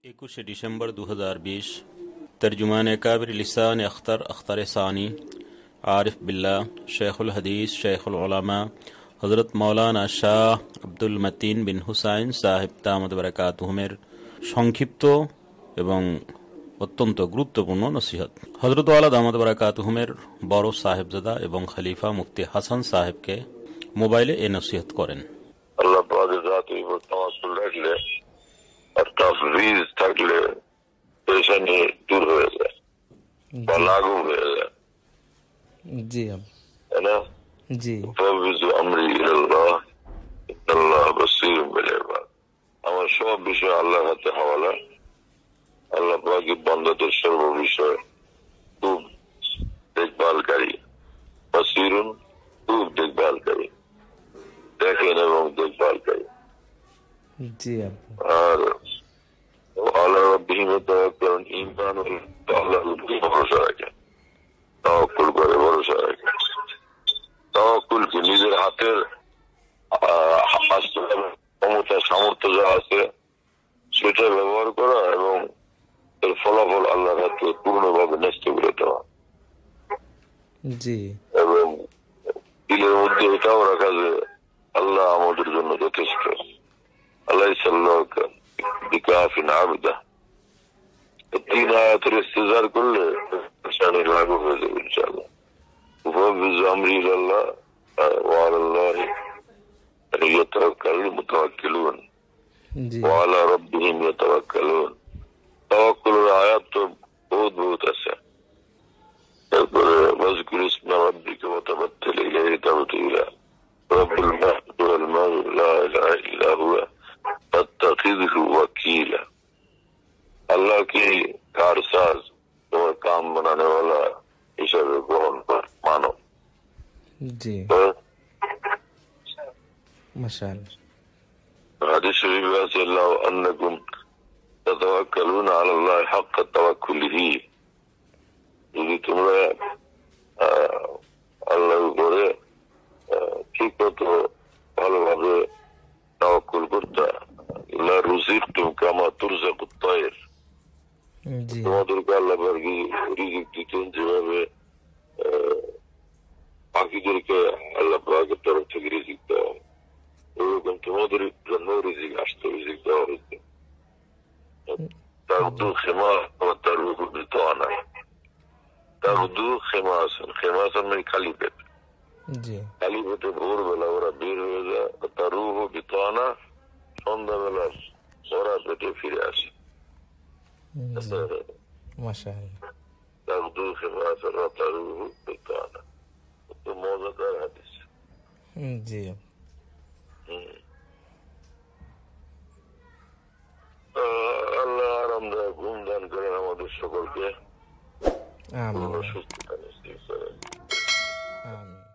21 December 2020 तर्जुमान Kabir लिसान Akhtar सानी आरिफ बिल्ला शेखुल हदीस शेखुल उलमा हज़रत मौलाना शाह আব্দুল মতিন বিন হুসাইন সাহেব দামাত বারাকাতুহুমের সংক্ষিপ্ত এবং অত্যন্ত গুরুত্বপূর্ণ নসিহত। হযরত ওয়ালা দামাত বারাকাতুহুমের বড় সাহেবজাদা এবং খলিফা মুফতি হাসান সাহেবকে মোবাইলে এই নসিহত করেন। আল্লাহ পাকের জাতের উপর তাওয়াক্কুল রাখলে আর তাফওয়িজ থাকলে পেরেশানি দূর হয়ে যায় বা লাগু হয়ে যায়। জি না জি ফাওয়িজু আমরি ইলাল্লাহ ইন্নাল্লাহ বাসীরুম বিল ইবাদ। আমার সব বিষয় আল্লাহর হাতে হাওয়ালা। আল্লাহ পাকের বান্দাদের সর্ব বিষয় খুব দেখভালকারী, বাসীরুন খুব দেখভালকারী, দেখেন এবং দেখভালকারী। জি আর আল্লাহ রাব্বিহিম তাওয়াক্কুলুন ঈমান আল্লাহর উপর ভরসা রাখে, তাওয়াক্কুল করে ভরসা রাখে। তাওয়াক্কুল কি নিজের হাতের ক্ষমতা সামর্থ্য যা আছে সেটা ব্যবহার করা এবং এর ফলাফল আল্লাহর হাতে পূর্ণভাবে ন্যস্ত করে দেওয়া জি এবং দিলের মধ্যে এটাও রাখা যে আল্লাহ আমাদের জন্য যথেষ্ট। আল্লাহ সাল্লাল্লাহু বিকাফিন আবদা, তিন আয়াতের ইস্তেজার করলে পেরেশানি লাগু হয়ে যাবে ইনশাআল্লাহ। ফাওয়িজু আমরি ইলাল্লাহ ওয়া আলাল্লাহি ইয়াতাওয়াক্কালুল মুতাওয়াক্কিলুন জি ওয়া আলা রাব্বিহিম ইয়াতাওয়াক্কালুন। তাওয়াক্কুলের আয়াত তো বহুত আছে। তারপরে ওয়াজকুর ইসমা রাব্বিকা ওয়া তাবাত্তাল ইলাইহি তাবতীলা রব্বুল মা'বুদ ওয়াল মা'বুদ লা ইলাহা ইল্লা হুয়া ফাত্তাখিযহু ওয়াকিলা। আল্লাহ কি কারসাজ তোমার কাম বানানে वाला হিসাবে গ্রহণ কর, মানো। জি মাশাআল্লাহ। হাদিস শরীফে আছে লাউ আন্নাকুম তাতাওয়াক্কালুনা আলাল্লাহি হাক্কা তাওয়াক্কুলিহি, যদি তোমরা আল্লাহর উপরে ঠিক মতো ভালোভাবে তাওয়াক্কুল করতা, লা রুজিকতুম কামা তুরজাকুত তায়র, জি তোমাদেরকে আল্লাহ রিজিক দিতেন যেভাবে পাখিদেরকে আল্লাহ পাকের তরফ থেকে রিজিক দেওয়া হয়, ওরকম তোমাদের জন্য রিজিক আসতো, রিজিক দেওয়া হইতো। তাগদু খিমাসান তারুহু বিতানা, তাগদু খিমাসান, খিমাসান মানে খালি পেট, জি খালি পেটে ভোরবেলা ওরা বের হয়ে যায়, তারুহু বিতানা, সন্ধ্যাবেলা ওরা পেটে ফিরে আসে। মাশাআল্লাহ। তাগদু খিমাসান তারুহু বিতানা, তো মজাদার হাদিস। জি আল্লাহ আরামদায়ক ঘুম দান করেন আমাদের সকলকে, আমিন সুস্থতা নিশ্চিত করেন। আমিন।